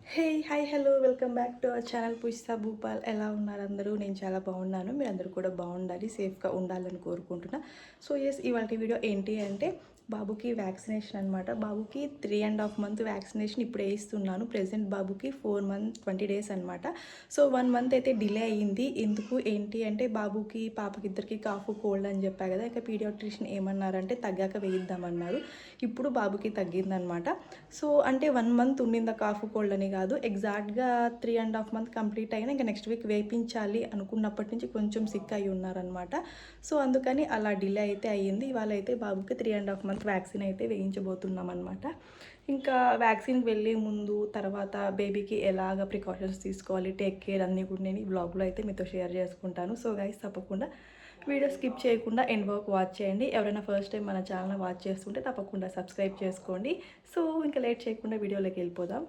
Hey! Hi! Hello! Welcome back to our channel Poojitha Bhupal. ఎలా ఉన్నారు అందరూ? నేను చాలా బాగున్నాను. మీరందరూ కూడా బాగుండాలి, సేఫ్‌గా ఉండాలని కోరుకుంటున్నా. సో, ఇవాల్టి వీడియో ఏంటి అంటే బాబుకి వ్యాక్సినేషన్ అనమాట. బాబుకి 3½ మంత్ వ్యాక్సినేషన్ ఇప్పుడే ఏస్తున్నాను. ప్రెజెంట్ బాబుకి 4 మంత్స్ 20 డేస్ అనమాట. సో, 1 మంత్ అయితే డిలే అయ్యింది. ఎందుకు ఏంటి అంటే బాబుకి, పాపకి ఇద్దరికి కాఫ్, కోల్డ్ అని చెప్పా కదా! ఇక పీడియాట్రిషియన్ ఏమన్నారంటే తగ్గాక వేయిద్దామన్నారు. ఇప్పుడు బాబుకి తగ్గిందనమాట. సో, అంటే 1 మంత్ ఉండిందా కాఫ్, కోల్డ్ అని కాదు. ఎగ్జాక్ట్‌గా 3½ మంత్ కంప్లీట్ అయినా ఇంక నెక్స్ట్ వీక్ వేపించాలి అనుకున్నప్పటి నుంచి కొంచెం సిక్ అయ్యి ఉన్నారనమాట. సో, అందుకని అలా డిలే అయితే అయ్యింది. ఇవాళైతే బాబుకి 3½ మంత్ వ్యాక్సిన్ అయితే వేయించబోతున్నామనమాట. ఇంకా వ్యాక్సిన్‌కి వెళ్ళే ముందు, తర్వాత బేబీకి ఎలాగ ప్రికాషన్స్ తీసుకోవాలి, టేక్ కేర్ అన్నీ కూడా నేను ఈ వ్లాగ్‌లో అయితే మీతో షేర్ చేసుకుంటాను. సో, గైస్ తప్పకుండా వీడియో స్కిప్ చేయకుండా ఎండ్ వరకు వాచ్ చేయండి. ఎవరైనా ఫస్ట్ టైం మన ఛానల్‌ని వాచ్ చేస్తుంటే తప్పకుండా సబ్స్క్రైబ్ చేసుకోండి. సో, ఇంకా లేట్ చేయకుండా వీడియోలోకి వెళ్ళిపోదాం.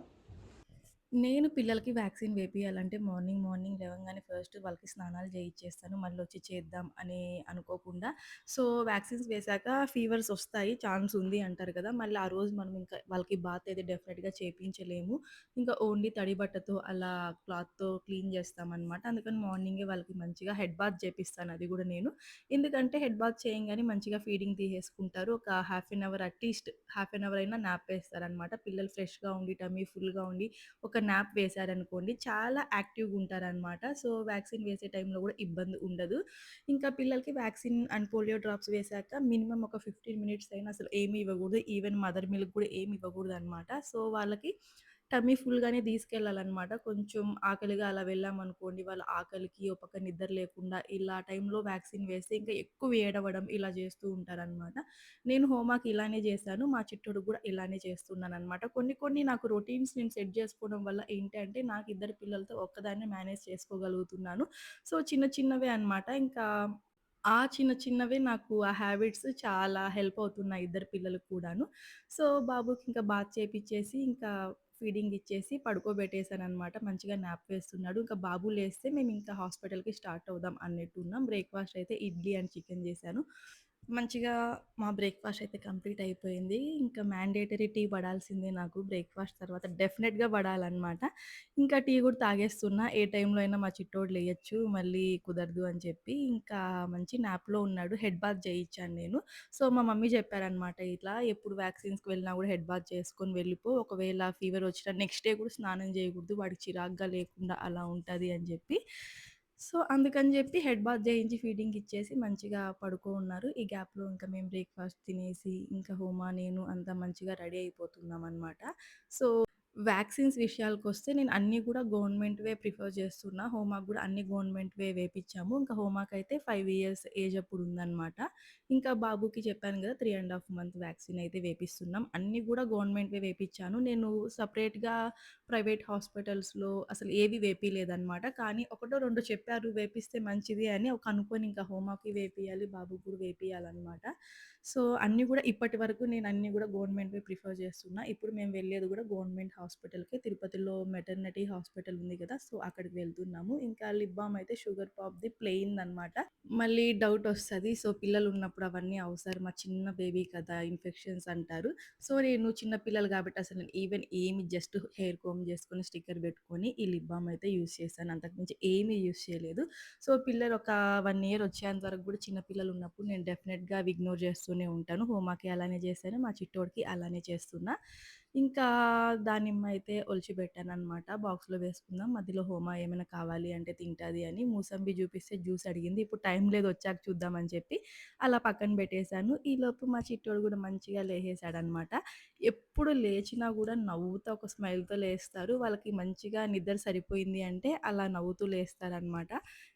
నేను పిల్లలకి వ్యాక్సిన్ వేపియాలంటే మార్నింగ్ మార్నింగ్ లేవంగానే ఫస్ట్ వాళ్ళకి స్నానాలు చేయిచ్చేస్తాను. మళ్ళొచ్చి చేద్దాం అని అనుకోకుండా. సో, వ్యాక్సిన్స్ వేశాక ఫీవర్స్ వస్తాయి. ఛాన్స్ ఉంది అంటారు కదా! మళ్ళీ ఆ రోజు మనం ఇంకా వాళ్ళకి బాత్ అయితే డెఫినిట్‌గా చేపించలేము. ఇంకా ఓన్లీ తడి బట్టతో అలా క్లాత్‌తో క్లీన్ చేస్తామనమాట. అందుకని మార్నింగే వాళ్ళకి మంచిగా హెడ్ బాత్ చేపిస్తాను అది కూడా నేను. ఎందుకంటే హెడ్ బాత్ చేయంగానే మంచిగా ఫీడింగ్ తీసేసుకుంటారు. ఒక half an hour at least half an hour అయినా న్యాప్ వేస్తారనమాట. పిల్లలు ఫ్రెష్‌గా ఉండి, టమ్మీ ఫుల్‌గా ఉండి ఒక న్యాప్ వేశారనుకోండి చాలా యాక్టివ్‌గా ఉంటారనమాట. సో, వ్యాక్సిన్ వేసే టైంలో గూడా ఇబ్బంది ఉండదు. ఇంకా పిల్లలకి వ్యాక్సిన్ అండ్ పోలియో డ్రాప్స్ వేశాక మినిమమ్ ఒక 15 మినిట్స్ అయినా అసలు ఏమి ఇవ్వకూడదు. ఈవెన్ మదర్ మిల్క్ కూడా ఏమి ఇవ్వకూడదనమాట. సో, వాళ్ళకి టమ్మీ ఫుల్‌గానే తీసుకెళ్ళాలనమాట. కొంచెం ఆకలిగా అలా వెళ్ళామనుకోండి, వాళ్ళ ఆకలికి, ఓ పక్క నిద్ర లేకుండా ఇలా టైంలో వ్యాక్సిన్ వేస్తే ఇంకా ఎక్కువ ఏడవడం ఇలా చేస్తూ ఉంటారనమాట. నేను హోంవర్క్ ఇలానే చేశాను. మా చిట్టోడికి గూడా ఇలానే చేస్తున్నాననమాట. కొన్ని కొన్ని నాకు రొటీన్స్ నేను సెట్ జేసుకోవడం వల్ల ఏంటి అంటే, నాకు ఇద్దరు పిల్లలతో ఒక్కదాన్నే మేనేజ్ చేసుకోగలుగుతున్నాను. సో, చిన్న చిన్నవే అనమాట. ఇంకా ఆ చిన్న చిన్నవే నాకు ఆ హ్యాబిట్స్ చాలా హెల్ప్ అవుతున్నాయి ఇద్దరు పిల్లలకి కూడాను. సో, బాబుకి ఇంకా బాత్ చేపిచ్చేసి, ఇంకా ఫీడింగ్ ఇచ్చేసి పడుకోబెట్టేసాననమాట. మంచిగా న్యాప్ వేస్తున్నాడు. ఇంకా బాబు లేస్తే మేమింకా హాస్పిటల్‌కి స్టార్ట్ అవుదాం అన్నట్టున్నాం. బ్రేక్‌ఫాస్ట్ అయితే ఇడ్లీ అండ్ చికెన్ జేశాను. మంచిగా మా బ్రేక్‌ఫాస్ట్ అయితే కంప్లీట్ అయిపోయింది. ఇంకా మ్యాండేటరీ టీ పడాల్సిందే నాకు బ్రేక్‌ఫాస్ట్ తర్వాత డెఫినెట్‌గా పడాలనమాట. ఇంకా టీ కూడా తాగేస్తున్నా. ఏ టైంలో అయినా మా చిట్టోడు లేయొచ్చు, మళ్ళీ కుదరదు అని చెప్పి ఇంకా మంచి న్యాప్‌లో ఉన్నాడు. హెడ్ బాత్ చేయిచ్చాను నేను. సో, మా మమ్మీ చెప్పారనమాట, "ఇట్లా ఎప్పుడు వ్యాక్సిన్స్‌కి వెళ్ళినా కూడా హెడ్ బాత్ చేసుకొని వెళ్ళిపో. ఒకవేళ ఫీవర్ వచ్చినా నెక్స్ట్ డే కూడా స్నానం చేయకూడదు. వాడికి చిరాకుగా లేకుండా అలా ఉంటది" అని చెప్పి. సో, అందుకని చెప్పి హెడ్ బాత్ చేయించి ఫీడింగ్ ఇచ్చేసి మంచిగా పడుకో ఉన్నారు. ఈ గ్యాప్‌లో ఇంకా మేము బ్రేక్‌ఫాస్ట్ తినేసి ఇంకా హోమా, నేను అంతా మంచిగా రెడీ అయిపోతున్నామనమాట. సో, వ్యాక్సిన్స్ విషయాలకొస్తే నేను అన్నీ గూడా గవర్నమెంట్‌వే ప్రిఫర్ చేస్తున్నా. హోమాకి గూడా అన్ని గవర్నమెంట్‌వే వేపిచ్చాము. ఇంకా హోమాకైతే 5 ఇయర్స్ ఏజ్ అప్పుడుందనమాట. ఇంకా బాబుకి చెప్పాను గదా! 3½ మంత్ వ్యాక్సిన్ అయితే వేపిస్తున్నాం. అన్నీ గూడా గవర్నమెంట్‌వే వేపిచ్చాను. నేను సెపరేట్‌గా ప్రైవేట్ హాస్పిటల్స్‌లో అసలు ఏవి వేపియలేదనమాట. కానీ ఒకటో రెండో చెప్పారు వేపిస్తే మంచిది అని ఒక అనుకోని ఇంకా హోమాకి వేపియాలి, బాబుకి కూడా వేపియాలనమాట. సో, అన్నీ గూడా ఇప్పటి వరకు నేను అన్నీ గూడా గవర్నమెంట్‌వే ప్రిఫర్ చేస్తున్నా. ఇప్పుడు మేము వెళ్ళేది గూడా గవర్నమెంట్ హాస్పిటల్‌కే. తిరుపతిలో మెటర్నిటీ హాస్పిటల్ ఉంది గదా! సో, అక్కడికి వెళ్తున్నాము. ఇంకా లిప్ బామ్ అయితే షుగర్ పాప్‌ది ప్లెయిన్‌దనమాట. మళ్ళీ డౌటొస్తది. సో, పిల్లలున్నప్పుడు అవన్నీ అవసరమా? చిన్న బేబీ కదా! ఇన్ఫెక్షన్స్ అంటారు. సో, నేను చిన్న పిల్లలు గాబట్టి అసలు నేను ఈవెన్ ఏమి జస్ట్ హెయిర్ కోంబ్ జేసుకొని, స్టిక్కర్ బెట్టుకొని ఈ లిప్ బామ్ అయితే యూజ్ చేశాను. అంతకు మించి ఏమీ యూజ్ చేయలేదు. సో, పిల్లలు ఒక 1 ఇయర్ వచ్చేంత వరకు గూడా చిన్న పిల్లలున్నప్పుడు నేను డెఫినెట్‌గా అవి ఇగ్నోర్ జేస్తూనే ఉంటాను. హోమాకి అలానే చేశాను. మా చిట్టోడికి అలానే చేస్తున్నా. ఇంకా దానిమ్మ అయితే ఒలిచిబెట్టాననమాట. బాక్స్‌లో వేసుకుందాం. మధ్యలో హోమా ఏమైనా కావాలి అంటే తింటది అని. మూసంబి జూపిస్తే జ్యూస్ అడిగింది. ఇప్పుడు టైం లేదు వచ్చాక చూద్దామని చెప్పి అలా పక్కన పెట్టేశాను. ఈలోపు మా చిట్టోడు గూడా మంచిగా లేసేసాడనమాట. ఎప్పుడు లేచినా గూడా నవ్వుతా ఒక స్మైల్‌తో లేస్తారు. వాళ్ళకి మంచిగా నిద్ర సరిపోయింది అంటే అలా నవ్వుతూ లేస్తారనమాట.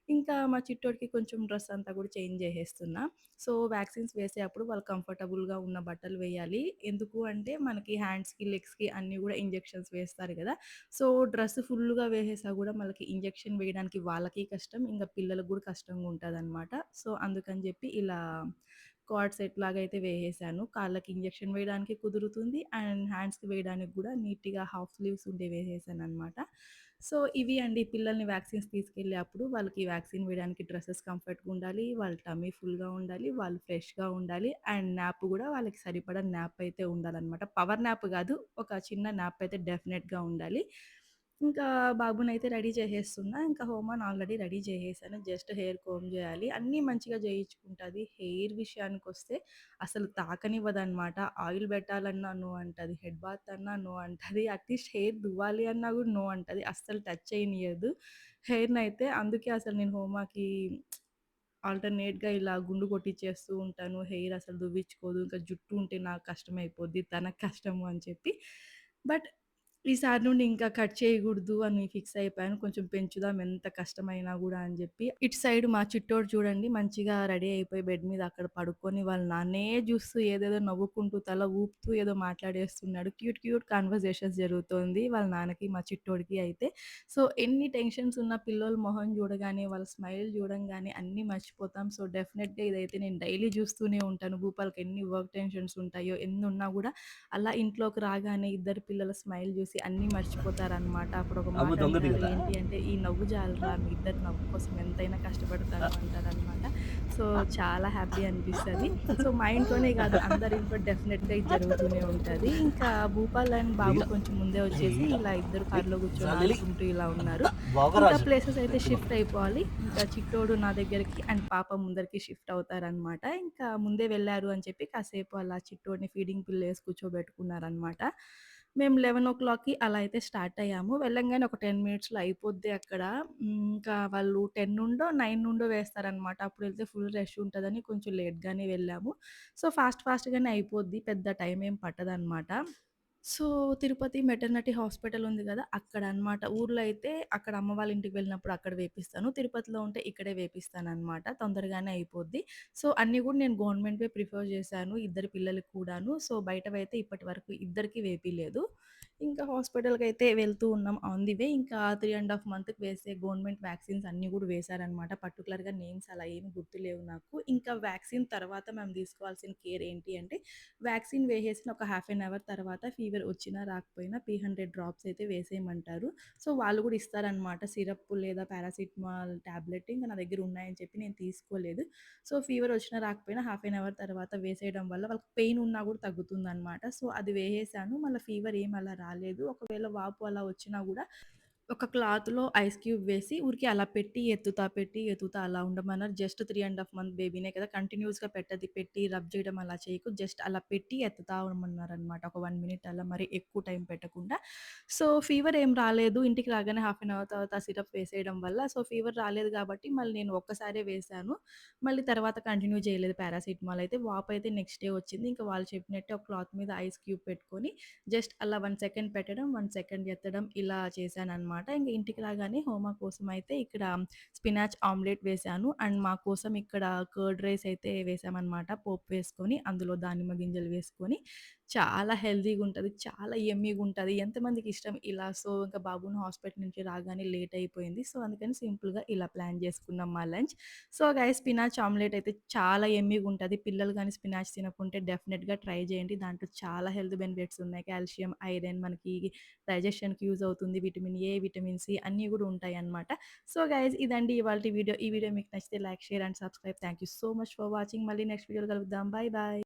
ఇంకా మా చిట్టోడికి కొంచెం డ్రెస్ అంతా కూడా చేంజ్ చేసేస్తున్నా. సో, వ్యాక్సిన్స్ వేసేటప్పుడు వాళ్ళు కంఫర్టబుల్‌గా ఉన్న బట్టలు వేయాలి. ఎందుకు అంటే మనకి హ్యాండ్స్‌కి, లెగ్స్‌కి అన్నీ గూడా ఇంజెక్షన్స్ వేస్తారు గదా! సో, డ్రెస్ ఫుల్లుగా వేసేసా గూడా మనకి ఇంజెక్షన్ వేయడానికి వాళ్ళకి కష్టం, ఇంక పిల్లలకు గూడా కష్టంగా ఉంటదనమాట. సో, అందుకని జెప్పి ఇలా కార్డ్ సెట్ లాగా అయితే వేసేసాను. కాళ్ళకి ఇంజెక్షన్ వేయడానికి కుదురుతుంది. అండ్ హ్యాండ్స్‌కి వేయడానికి గూడా నీట్‌గా హాఫ్ స్లీవ్స్ ఉండేవి వేసేసాననమాట. సో, ఇవి అండి పిల్లల్ని వ్యాక్సిన్స్ తీసుకెళ్ళే అప్పుడు వాళ్ళకి వ్యాక్సిన్ వేయడానికి డ్రెసెస్ కంఫర్ట్‌గా ఉండాలి. వాళ్ళ టమ్మీ ఫుల్‌గా ఉండాలి. వాళ్ళు ఫ్రెష్‌గా ఉండాలి. అండ్ న్యాప్ గూడా వాళ్ళకి సరిపడా న్యాప్ అయితే ఉండాలనమాట. పవర్ న్యాప్ గాదు. ఒక చిన్న న్యాప్ అయితే డెఫినెట్‌గా ఉండాలి. ఇంకా బాబునైతే రెడీ చేసేస్తున్నా. ఇంకా హోమాని ఆల్రెడీ రెడీ చేసేసాను. జస్ట్ హెయిర్ కోంబ్ జేయాలి. అన్నీ మంచిగా జేయించుకుంటది. హెయిర్ విషయానికొస్తే అసలు తాకనివ్వదనమాట. ఆయిల్ పెట్టాలన్నా నో అంటది. హెడ్ బాత్ అన్నా నో అంటది. అట్‌లీస్ట్ హెయిర్ దువ్వాలి అన్నా గూడా నో అంటది. అస్సలు టచ్ చేయనీయదు హెయిర్‌నయితే. అందుకే అసలు నేను హోమాకి ఆల్టర్‌నేట్‌గా ఇలా గుండు కొట్టిచ్చేస్తూ ఉంటాను. హెయిర్ అసలు దువ్వించుకోదు. ఇంకా జుట్టు ఉంటే నాకు కష్టమైపోద్ది. తనకు కష్టము అని చెప్పి. బట్ ఈసారి నుండి ఇంకా కట్ చేయగూడదు అని ఫిక్స్ అయిపోయాను. కొంచెం పెంచుదాం ఎంత కష్టమైనా గూడా అని జెప్పి. ఇటు సైడ్ మా చిట్టోడు చూడండి మంచిగా రెడీ అయిపోయి బెడ్ మీద అక్కడ పడుకొని వాళ్ళ నాన్నే జూస్తూ ఏదేదో నవ్వుకుంటూ తల ఊపుతూ ఏదో మాట్లాడేస్తున్నాడు. క్యూట్ క్యూట్ కన్వర్జేషన్స్ జరుగుతోంది వాళ్ళ నాన్నకి, మా చిట్టోడికి అయితే. సో, ఎన్ని టెన్షన్స్ ఉన్న పిల్లోల మొహం జూడగానే, వాళ్ళ స్మైల్ జూడంగానే అన్నీ మర్చిపోతాం. సో, డెఫినెట్‌గా ఇదైతే నేను డైలీ జూస్తూనే ఉంటాను. భూపాల్‌కి ఎన్ని వర్క్ టెన్షన్స్ ఉంటాయో, ఎన్నున్నా గూడా అలా ఇంట్లోకి రాగానే ఇద్దరు పిల్లల స్మైల్ జూసి అన్నీ మర్చిపోతారనమాట. అప్పుడొక అమ్మ మాట దొంగది అంటారు. గదా! ఏంటి అంటే, "ఈ నవ్వు జాలురా మీ ఇద్దరి నవ్వు కోసం ఎంతైనా కష్టపడతాను" అంటారనమాట. సో, చాలా హ్యాపీ అనిపిస్తది. సో, మా ఇంట్లోనే గాదు అందరింట్లో డెఫినెట్‌గా ఇది జరుగుతూనే ఉంటది. ఇంకా భూపాల్ అండ్ బాబు దిగ కొంచెం ముందే వచ్చేసి ఇగ ఇలా ఇద్దరు ఏయ్! కార్‌లో కూర్చొని జాలెలి ఆడుకుంటూ ఇలా ఉన్నారు. ఇంకా భోగరాజు ప్లేసెస్ అయితే నెత్తి షిఫ్ట్ నోరు. అయిపోవాలి. ఇంకా చిట్టోడు నా దగ్గరికి అండ్ పాప ముందరికి షిఫ్ట్ అవుతారనమాట. ఇంకా ముందే వెళ్లారు అని చెప్పి కాసేపు అలా చిట్టోడిని ఫీడింగ్ పిల్లేసి కూర్చోబెట్టుకున్నారనమాట. మేము 11:00కి అలా అయితే స్టార్ట్ అయ్యాము. వెళ్ళంగానే ఒక 10 మినిట్స్‌లో అయిపోద్ది అక్కడ. ఇంకా వాళ్ళు 10 నుండో, 9 నుండో వేస్తారనమాట. అప్పుడెళ్తే ఫుల్ రష్ ఉంటదని కొంచెం లేట్‌గానే వెళ్ళాము. సో, ఫాస్ట్‌గానే అయిపోద్ది. పెద్ద టైం ఏం పట్టదనమాట. సో, తిరుపతి మెటర్నిటీ హాస్పిటల్ ఉంది గదా! అక్కడనమాట. ఊర్లో అయితే అక్కడ అమ్మ వాళ్ళ ఇంటికి వెళ్ళినప్పుడు అక్కడ వేపిస్తాను. తిరుపతిలో ఉంటే ఇక్కడే వేపిస్తాననమాట. తొందరగానే అయిపోద్ది. సో, అన్నీ గూడా నేను గవర్నమెంట్‌వే ప్రిఫర్ చేశాను. ఇద్దరి పిల్లలకి కూడాను. సో, బయటవైతే ఇప్పటి వరకు ఇద్దరికీ వేపియలేదు. ఇంకా హాస్పిటల్‌కైతే వెళ్తూ ఉన్నాం ఆన్ ది వే. ఇంకా 3 మంత్‌కి వేసే గవర్నమెంట్ వ్యాక్సిన్స్ అన్నీ గూడా వేశారనమాట. పర్టిక్యులర్‌గా నేమ్స్ అలా ఏమి గుర్తులేవు నాకు. ఇంకా వ్యాక్సిన్ తర్వాత మేము తీసుకోవాల్సిన కేర్ ఏంటి అంటే వ్యాక్సిన్ వేసేసిన ఒక హాఫ్ ఎన్ అవర్ తర్వాత ఫీవర్ వచ్చినా రాకపోయినా P100 డ్రాప్స్ అయితే వేసేయమంటారు. సో, వాళ్ళు గూడా ఇస్తారనమాట. సిరప్ లేదా పారాసిటమాల్ టాబ్లెట్ ఇంక నా దగ్గర ఉన్నాయని చెప్పి నేను తీసుకోలేదు. సో, ఫీవర్ వచ్చినా రాకపోయినా హాఫ్ ఎన్ అవర్ తర్వాత వేసేయడం వల్ల వాళ్ళకి పెయిన్ ఉన్నా గూడా తగ్గుతుందనమాట. సో, అది వేసేసాను. మళ్ళా ఫీవర్ ఏమి అలా రాలేదు. ఒకవేళ వాపు అలా వచ్చినా గూడా ఒక క్లాత్‌లో ఐస్ క్యూబ్ వేసి ఊరికే అలా పెట్టి ఎత్తుతా అలా ఉండమన్నారు. జస్ట్ 3 మంత్ బేబీనే కదా! కంటిన్యూయస్‌గా పెట్టి రబ్ చేయడం అలా చేయకు. జస్ట్ అలా పెట్టి ఎత్తుతా ఉండమన్నారనమాట. ఒక 1 మినిట్ అలా మరి ఎక్కువ టైం పెట్టకుండా. సో, ఫీవర్ ఏం రాలేదు. ఇంటికి రాగానే హాఫ్ అన్ అవర్ తర్వాత సిరప్ వేసేయడం వల్ల సో, ఫీవర్ రాలేదు కాబట్టి మళ్ళీ నేను ఒక్కసారే వేశాను. మళ్ళీ తర్వాత కంటిన్యూ చేయలేదు పారాసిటమాల్ అయితే. వాపయితే నెక్స్ట్ డే వచ్చింది. ఇంకా వాళ్ళు చెప్పినట్టే ఒక క్లాత్ మీద ఐస్ క్యూబ్ పెట్టుకొని జస్ట్ అలా 1 సెకండ్ పెట్టడం, 1 సెకండ్ ఎత్తడం ఇలా చేశాననమాట. ఇంక ఇంటికి రాగానే హోమా కోసం అయితే ఇక్కడ స్పినాచ్ ఆమ్లెట్ వేశాను. అండ్ మా కోసం ఇక్కడ కర్డ్ రైస్ అయితే వేశామనమాట. పోపు వేసుకొని, అందులో దానిమ్మ గింజలు వేసుకొని చాలా హెల్తీగుంటది. చాలా యమ్మీగుంటది. ఎంతమందికి ఇష్టం ఇలా. సో, ఇంకా బాబుని హాస్పిటల్ నుంచి రాగానే లేట్ అయిపోయింది. సో, అందుకని సింపుల్‌గా ఇలా ప్లాన్ చేసుకున్నాం మా lunch. So, guys spinach omelette అయితే చాలా యమ్మీగుంటది. పిల్లలు గాని స్పినాచ్ తినకుంటే డెఫినిట్‌గా ట్రై చేయండి. దాంట్లో చాలా హెల్త్ బెనిఫిట్స్ ఉన్నాయి. కాల్షియం, ఐరన్ మనకి డైజెషన్‌కి యూజ్ అవుతుంది. విటమిన్ ఏ, విటమిన్ సి అన్నీ గూడా ఉంటాయన్నమాట. సో, గైస్ ఇదండి ఇవాల్టి వీడియో. ఈ వీడియో మీకు నచ్చితే like, share and subscribe. Thank you so much for watching. మళ్ళీ నెక్స్ట్ వీడియోలో కలుద్దాం. Bye bye.